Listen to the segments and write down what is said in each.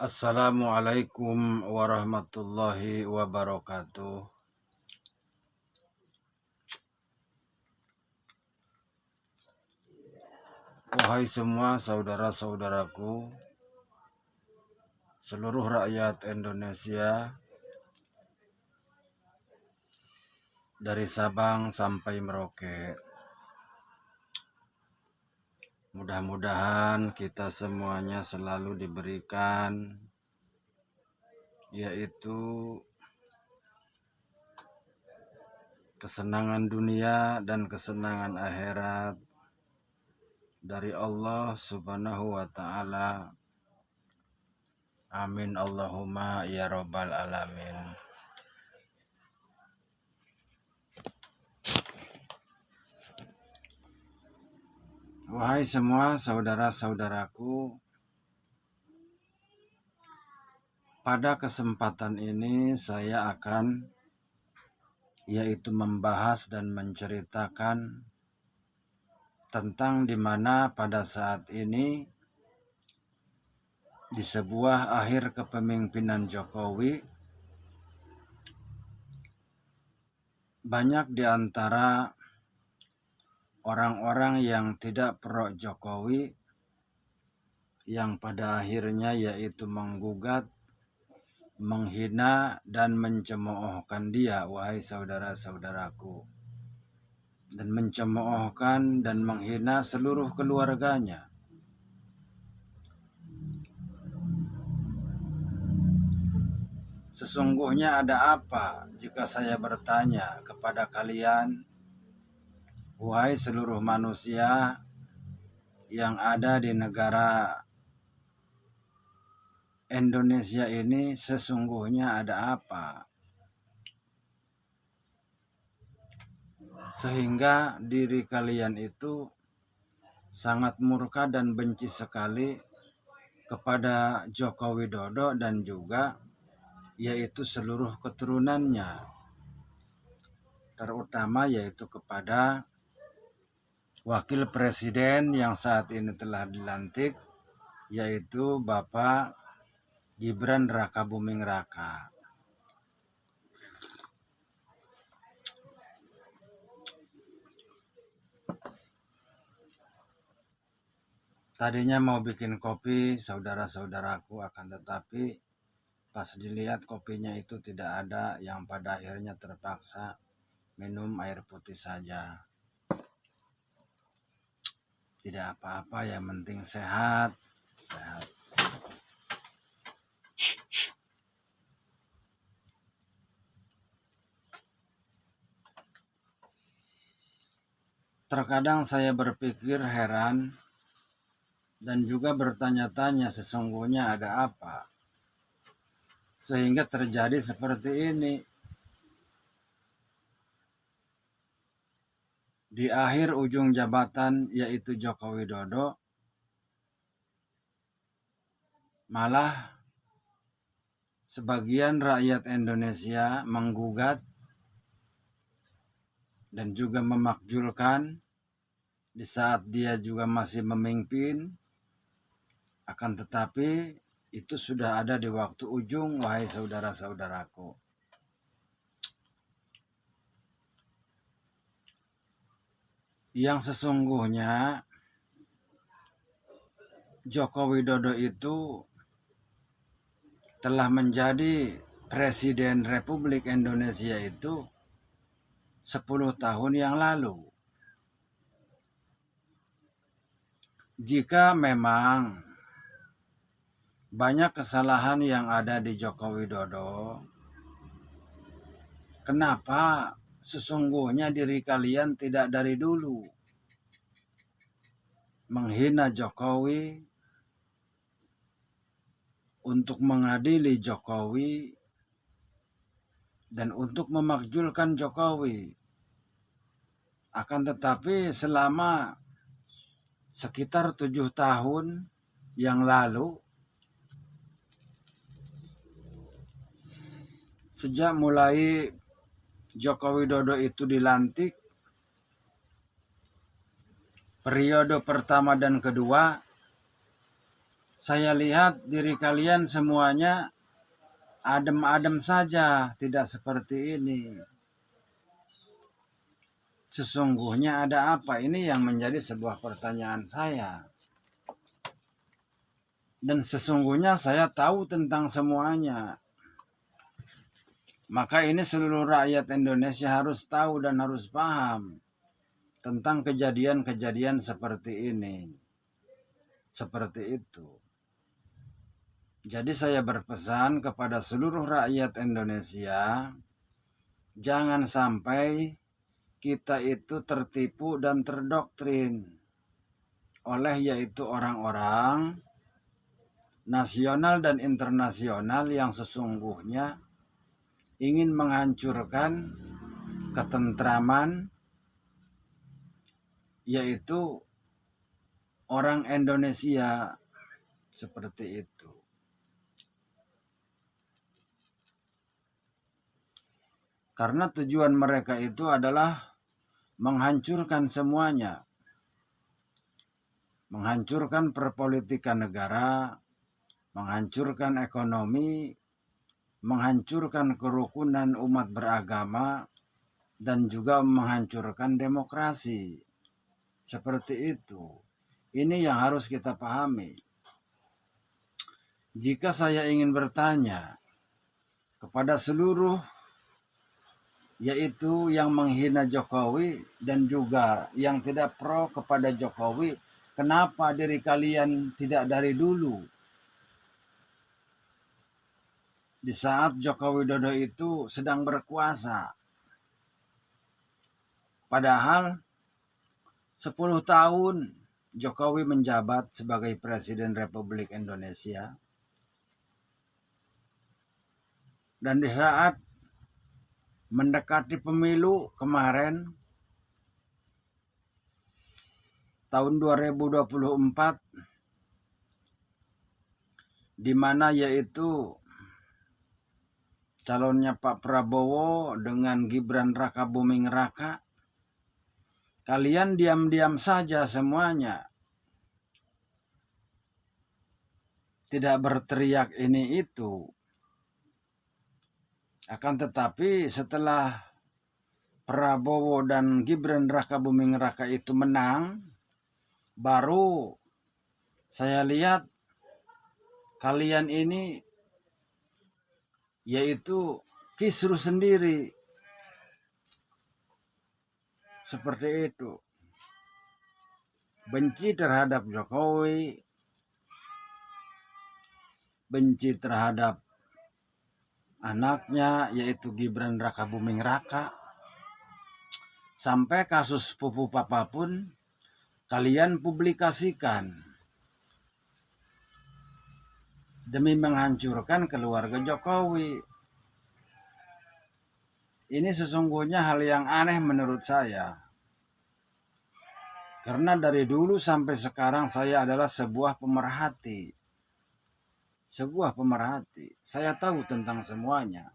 Assalamualaikum warahmatullahi wabarakatuh. Wahai semua saudara-saudaraku, seluruh rakyat Indonesia, dari Sabang sampai Merauke. Mudah-mudahan kita semuanya selalu diberikan yaitu kesenangan dunia dan kesenangan akhirat dari Allah Subhanahu wa Ta'ala. Amin Allahumma ya Rabbal alamin. Wahai semua saudara-saudaraku, pada kesempatan ini saya akan yaitu membahas dan menceritakan tentang dimana pada saat ini di sebuah akhir kepemimpinan Jokowi, banyak di antara orang-orang yang tidak pro Jokowi yang pada akhirnya yaitu menggugat, menghina dan mencemoohkan dia, wahai saudara-saudaraku, dan mencemoohkan dan menghina seluruh keluarganya. Sesungguhnya ada apa jika saya bertanya kepada kalian, wahai seluruh manusia yang ada di negara Indonesia ini, sesungguhnya ada apa sehingga diri kalian itu sangat murka dan benci sekali kepada Joko Widodo dan juga yaitu seluruh keturunannya, terutama yaitu kepada wakil presiden yang saat ini telah dilantik, yaitu Bapak Gibran Rakabuming Raka. Tadinya mau bikin kopi saudara-saudaraku, akan tetapi pas dilihat kopinya itu tidak ada, yang pada akhirnya terpaksa minum air putih saja. Tidak apa-apa, yang penting sehat. Terkadang saya berpikir heran dan juga bertanya-tanya sesungguhnya ada apa sehingga terjadi seperti ini. Di akhir ujung jabatan yaitu Joko Widodo, malah sebagian rakyat Indonesia menggugat dan juga memakjulkan di saat dia juga masih memimpin. Akan tetapi itu sudah ada di waktu ujung, wahai saudara-saudaraku. Yang sesungguhnya Joko Widodo itu telah menjadi Presiden Republik Indonesia itu 10 tahun yang lalu. Jika memang banyak kesalahan yang ada di Joko Widodo, kenapa sesungguhnya diri kalian tidak dari dulu menghina Jokowi, untuk mengadili Jokowi, dan untuk memakjulkan Jokowi? Akan tetapi selama sekitar 7 tahun yang lalu, sejak mulai Joko Widodo itu dilantik, periode pertama dan kedua, saya lihat diri kalian semuanya adem-adem saja, tidak seperti ini. Sesungguhnya ada apa? Ini yang menjadi sebuah pertanyaan saya. Dan sesungguhnya saya tahu tentang semuanya. Maka ini seluruh rakyat Indonesia harus tahu dan harus paham tentang kejadian-kejadian seperti ini. Seperti itu. Jadi saya berpesan kepada seluruh rakyat Indonesia, jangan sampai kita itu tertipu dan terdoktrin oleh yaitu orang-orang nasional dan internasional yang sesungguhnya ingin menghancurkan ketentraman yaitu orang Indonesia seperti itu. Karena tujuan mereka itu adalah menghancurkan semuanya. Menghancurkan perpolitikan negara, menghancurkan ekonomi, menghancurkan kerukunan umat beragama, dan juga menghancurkan demokrasi. Seperti itu. Ini yang harus kita pahami. Jika saya ingin bertanya kepada seluruh yaitu yang menghina Jokowi dan juga yang tidak pro kepada Jokowi, kenapa diri kalian tidak dari dulu? Di saat Joko Widodo itu sedang berkuasa. Padahal 10 tahun Jokowi menjabat sebagai Presiden Republik Indonesia. Dan di saat mendekati pemilu kemarin tahun 2024 di mana yaitu calonnya Pak Prabowo dengan Gibran Rakabuming Raka, kalian diam-diam saja semuanya, tidak berteriak ini itu. Akan tetapi setelah Prabowo dan Gibran Rakabuming Raka itu menang, baru saya lihat kalian ini yaitu kisruh sendiri. Seperti itu. Benci terhadap Jokowi, benci terhadap anaknya yaitu Gibran Rakabuming Raka, sampai kasus Pupu Papa pun kalian publikasikan demi menghancurkan keluarga Jokowi. Ini sesungguhnya hal yang aneh menurut saya. Karena dari dulu sampai sekarang saya adalah sebuah pemerhati. Sebuah pemerhati. Saya tahu tentang semuanya.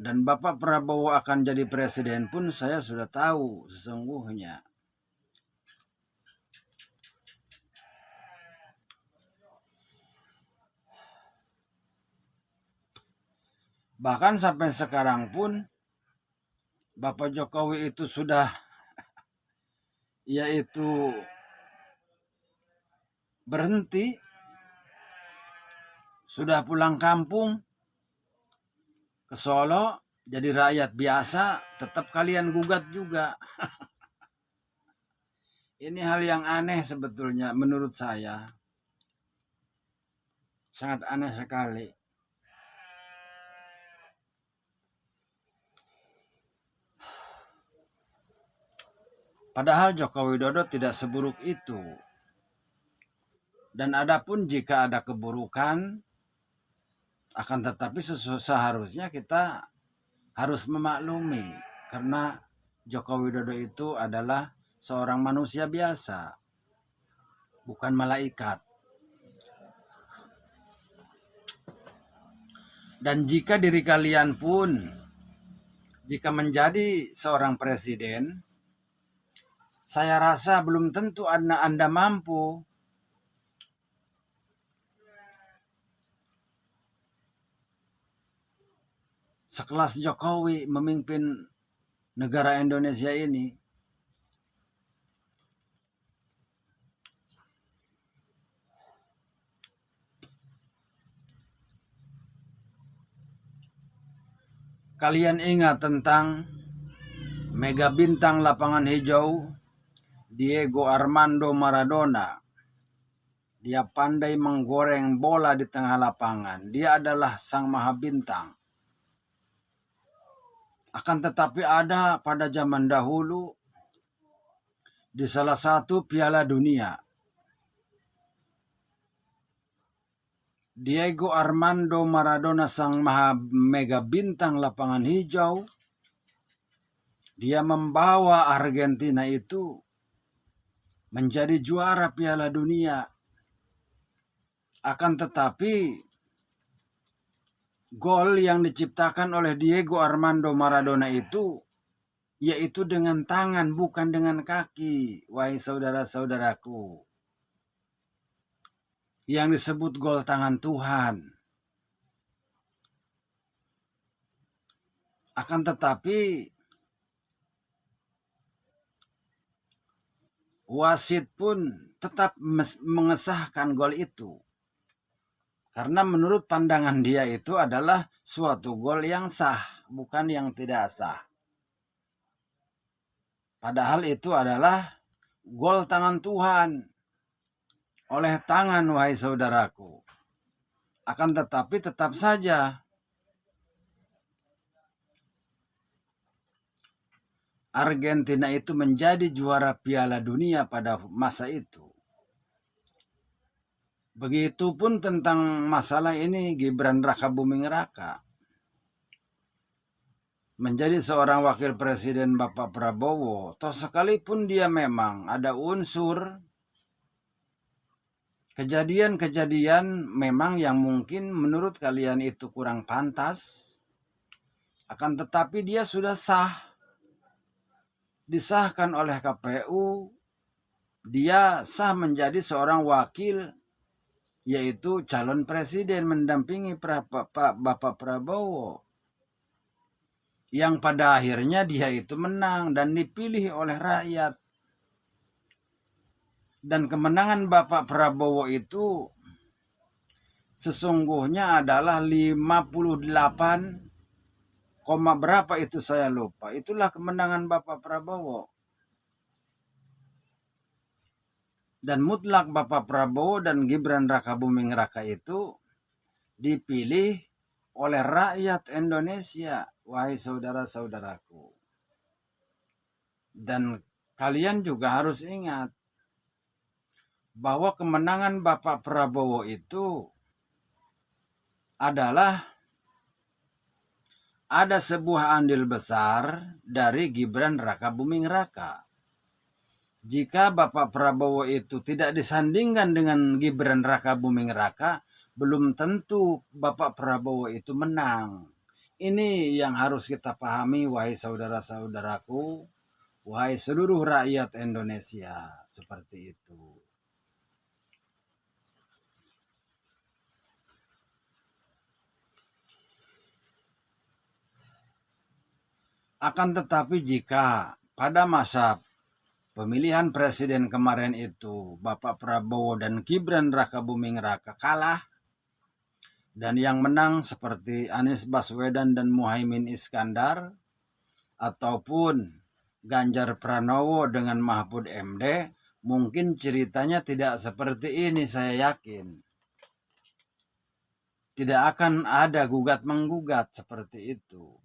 Dan Bapak Prabowo akan jadi presiden pun saya sudah tahu sesungguhnya. Bahkan sampai sekarang pun Bapak Jokowi itu sudah yaitu berhenti, sudah pulang kampung ke Solo jadi rakyat biasa, tetap kalian gugat juga. Ini hal yang aneh sebetulnya menurut saya. Sangat aneh sekali. Padahal Joko Widodo tidak seburuk itu. Dan adapun jika ada keburukan, akan tetapi seharusnya kita harus memaklumi. Karena Joko Widodo itu adalah seorang manusia biasa, bukan malaikat. Dan jika diri kalian pun, jika menjadi seorang presiden, Saya rasa belum tentu Anda mampu. Sekelas Jokowi memimpin negara Indonesia ini. Kalian ingat tentang mega bintang lapangan hijau Diego Armando Maradona. Dia pandai menggoreng bola di tengah lapangan. Dia adalah sang maha bintang. Akan tetapi ada pada zaman dahulu di salah satu Piala Dunia, Diego Armando Maradona, sang maha mega bintang lapangan hijau, dia membawa Argentina itu menjadi juara Piala Dunia. Akan tetapi gol yang diciptakan oleh Diego Armando Maradona itu yaitu dengan tangan, bukan dengan kaki, wahai saudara-saudaraku. Yang disebut gol tangan Tuhan. Akan tetapi wasit pun tetap mengesahkan gol itu. Karena menurut pandangan dia itu adalah suatu gol yang sah, bukan yang tidak sah. Padahal itu adalah gol tangan Tuhan. Oleh tangan, wahai saudaraku. Akan tetapi tetap saja Argentina itu menjadi juara Piala Dunia pada masa itu. Begitupun tentang masalah ini Gibran Rakabuming Raka. Menjadi seorang wakil presiden Bapak Prabowo, toh sekalipun dia memang ada unsur kejadian-kejadian memang yang mungkin menurut kalian itu kurang pantas, akan tetapi dia sudah sah, disahkan oleh KPU, dia sah menjadi seorang wakil, yaitu calon presiden mendampingi Bapak Prabowo, yang pada akhirnya dia itu menang dan dipilih oleh rakyat. Dan kemenangan Bapak Prabowo itu sesungguhnya adalah 58, berapa itu saya lupa. Itulah kemenangan Bapak Prabowo. Dan mutlak Bapak Prabowo dan Gibran Rakabuming Raka itu dipilih oleh rakyat Indonesia, wahai saudara-saudaraku. Dan kalian juga harus ingat bahwa kemenangan Bapak Prabowo itu adalah ada sebuah andil besar dari Gibran Rakabuming Raka. Jika Bapak Prabowo itu tidak disandingkan dengan Gibran Rakabuming Raka, belum tentu Bapak Prabowo itu menang. Ini yang harus kita pahami, wahai saudara-saudaraku, wahai seluruh rakyat Indonesia, seperti itu. Akan tetapi jika pada masa pemilihan presiden kemarin itu Bapak Prabowo dan Gibran Rakabuming Raka kalah, dan yang menang seperti Anies Baswedan dan Muhaimin Iskandar, ataupun Ganjar Pranowo dengan Mahfud MD, mungkin ceritanya tidak seperti ini. Saya yakin tidak akan ada gugat-menggugat seperti itu.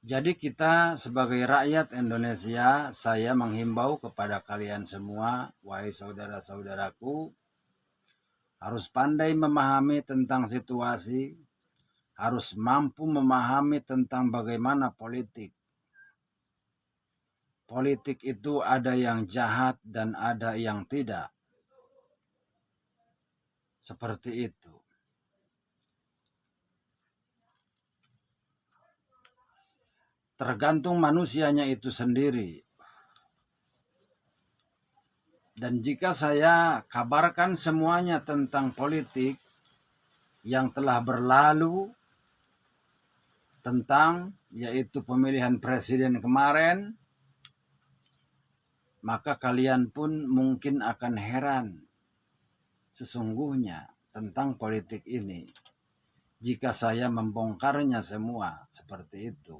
Jadi kita sebagai rakyat Indonesia, saya menghimbau kepada kalian semua, wahai saudara-saudaraku, harus pandai memahami tentang situasi, harus mampu memahami tentang bagaimana politik. Politik itu ada yang jahat dan ada yang tidak. Seperti itu. tergantung manusianya itu sendiri. Dan jika saya kabarkan semuanya tentang politik yang telah berlalu, tentang yaitu pemilihan presiden kemarin, maka kalian pun mungkin akan heran sesungguhnya tentang politik ini jika saya membongkarnya semua seperti itu.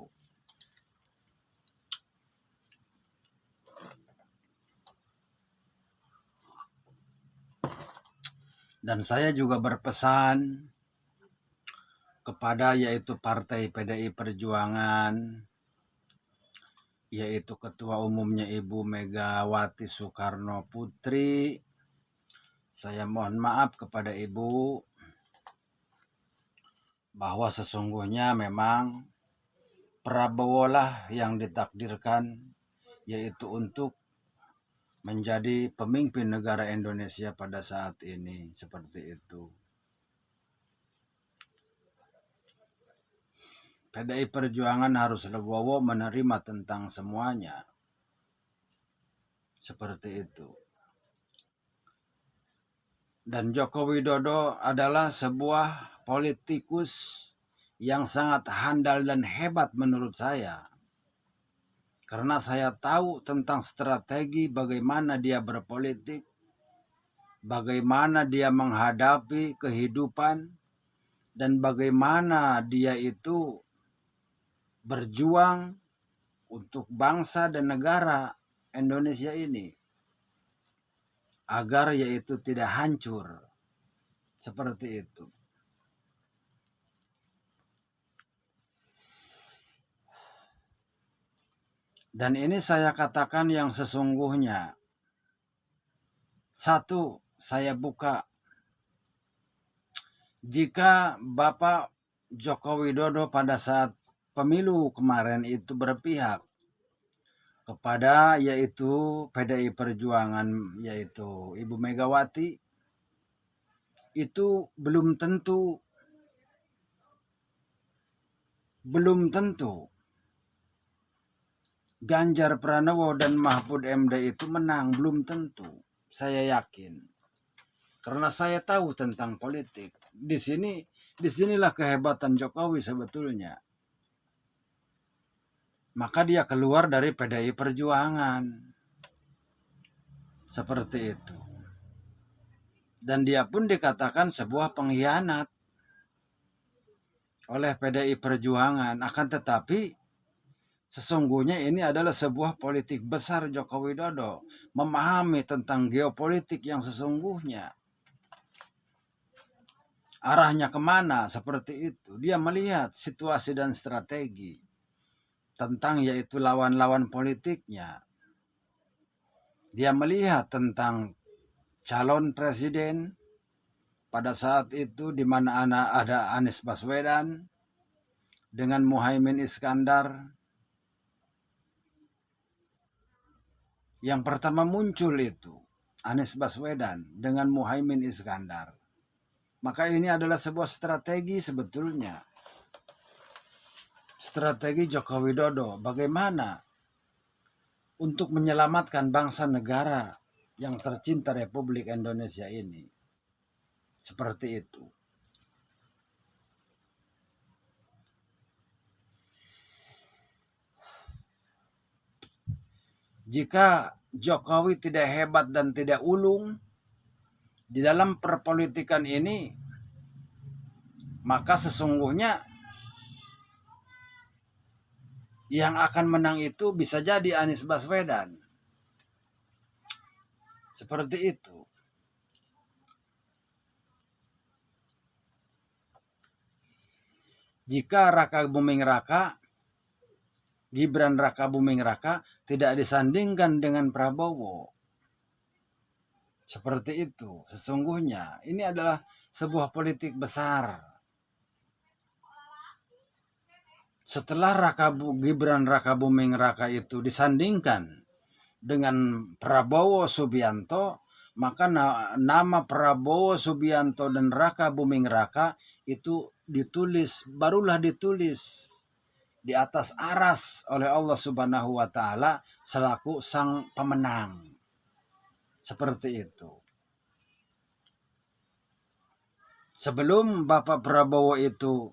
Dan saya juga berpesan kepada yaitu Partai PDI Perjuangan, yaitu Ketua Umumnya Ibu Megawati Soekarno Putri. Saya mohon maaf kepada Ibu bahwa sesungguhnya memang Prabowo lah yang ditakdirkan yaitu untuk menjadi pemimpin negara Indonesia pada saat ini, seperti itu. PDI Perjuangan harus legowo menerima tentang semuanya, seperti itu. Dan Joko Widodo adalah sebuah politikus yang sangat handal dan hebat menurut saya. Karena saya tahu tentang strategi bagaimana dia berpolitik, bagaimana dia menghadapi kehidupan, dan bagaimana dia itu berjuang untuk bangsa dan negara Indonesia ini agar yaitu tidak hancur, seperti itu. Dan ini saya katakan yang sesungguhnya. Satu, saya buka. Jika Bapak Joko Widodo pada saat pemilu kemarin itu berpihak kepada yaitu PDI Perjuangan, yaitu Ibu Megawati, itu belum tentu Ganjar Pranowo dan Mahfud MD itu menang, belum tentu. Saya yakin. Karena saya tahu tentang politik. Disinilah kehebatan Jokowi sebetulnya. Maka dia keluar dari PDI Perjuangan. Seperti itu. Dan dia pun dikatakan sebuah pengkhianat oleh PDI Perjuangan. Akan tetapi sesungguhnya ini adalah sebuah politik besar Joko Widodo, memahami tentang geopolitik yang sesungguhnya. Arahnya kemana, seperti itu. Dia melihat situasi dan strategi tentang yaitu lawan-lawan politiknya. Dia melihat tentang calon presiden pada saat itu di mana ada Anies Baswedan dengan Muhaimin Iskandar. Yang pertama muncul itu Anies Baswedan dengan Muhaimin Iskandar. Maka ini adalah sebuah strategi sebetulnya. Strategi Joko Widodo bagaimana untuk menyelamatkan bangsa negara yang tercinta Republik Indonesia ini. Seperti itu. Jika Jokowi tidak hebat dan tidak ulung di dalam perpolitikan ini, maka sesungguhnya yang akan menang itu bisa jadi Anies Baswedan. Seperti itu. Jika Gibran Raka Buming Raka tidak disandingkan dengan Prabowo. Seperti itu. Sesungguhnya ini adalah sebuah politik besar. Setelah Gibran Raka Buming Raka itu disandingkan dengan Prabowo Subianto, maka nama Prabowo Subianto dan Raka Buming Raka itu barulah ditulis di atas aras oleh Allah Subhanahu wa taala selaku sang pemenang. Seperti itu. Sebelum Bapak Prabowo itu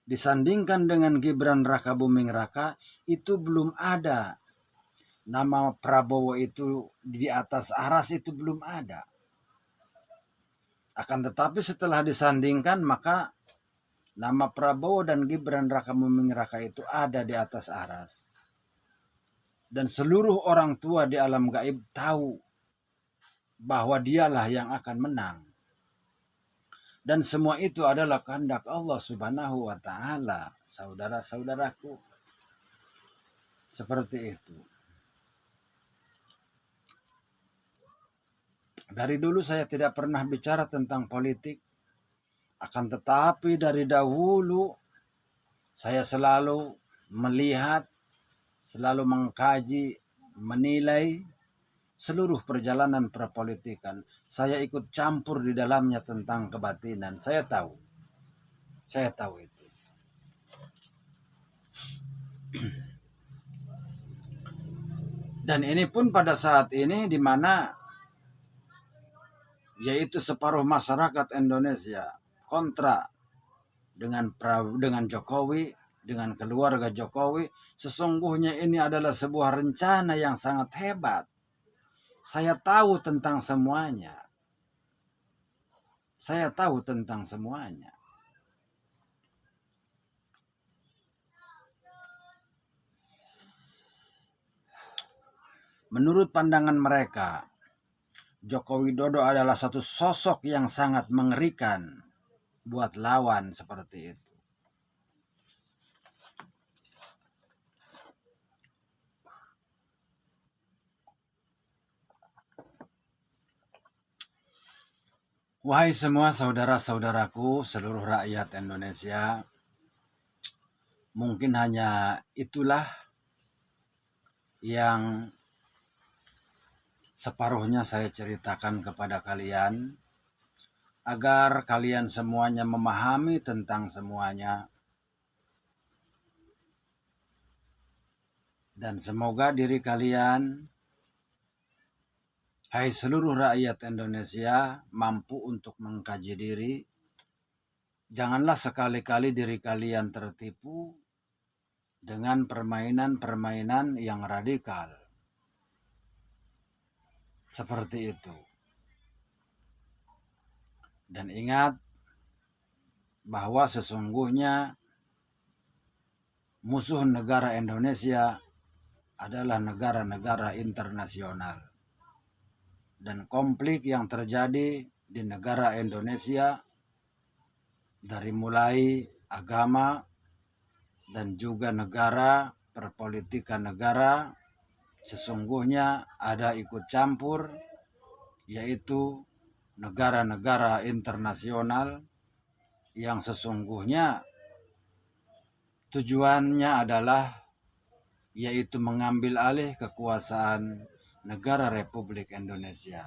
disandingkan dengan Gibran Raka Buming Raka, itu belum ada. Nama Prabowo itu di atas aras itu belum ada. Akan tetapi setelah disandingkan, maka nama Prabowo dan Gibran Raka Buming Raka itu ada di atas aras. Dan seluruh orang tua di alam gaib tahu bahwa dialah yang akan menang. Dan semua itu adalah kehendak Allah Subhanahu wa taala, saudara-saudaraku. Seperti itu. Dari dulu saya tidak pernah bicara tentang politik. Akan tetapi dari dahulu saya selalu melihat, selalu mengkaji, menilai seluruh perjalanan perpolitikan. Saya ikut campur di dalamnya tentang kebatinan. Saya tahu itu. Dan ini pun pada saat ini di mana yaitu separuh masyarakat Indonesia kontra dengan Jokowi, dengan keluarga Jokowi. Sesungguhnya ini adalah sebuah rencana yang sangat hebat. Saya tahu tentang semuanya. Menurut pandangan mereka, Joko Widodo adalah satu sosok yang sangat mengerikan buat lawan seperti itu. Wahai semua saudara-saudaraku, seluruh rakyat Indonesia, mungkin hanya itulah yang separuhnya saya ceritakan kepada kalian, agar kalian semuanya memahami tentang semuanya. Dan semoga diri kalian, hai seluruh rakyat Indonesia, mampu untuk mengkaji diri. Janganlah sekali-kali diri kalian tertipu dengan permainan-permainan yang radikal. Seperti itu. Dan ingat bahwa sesungguhnya musuh negara Indonesia adalah negara-negara internasional. Dan konflik yang terjadi di negara Indonesia dari mulai agama dan juga negara, perpolitikan negara, sesungguhnya ada ikut campur, yaitu negara-negara internasional yang sesungguhnya tujuannya adalah yaitu mengambil alih kekuasaan negara Republik Indonesia.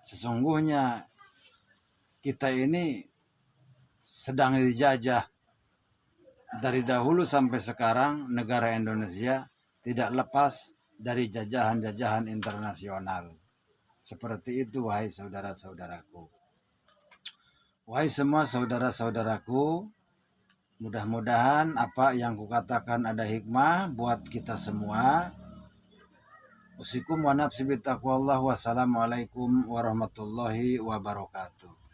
Sesungguhnya kita ini sedang dijajah dari dahulu sampai sekarang. Negara Indonesia tidak lepas dari jajahan-jajahan internasional. Seperti itu, wahai saudara-saudaraku. Wahai semua saudara-saudaraku, mudah-mudahan apa yang kukatakan ada hikmah buat kita semua. Usikum wa nafsi bittaqwallah. Wassalamualaikum warahmatullahi wabarakatuh.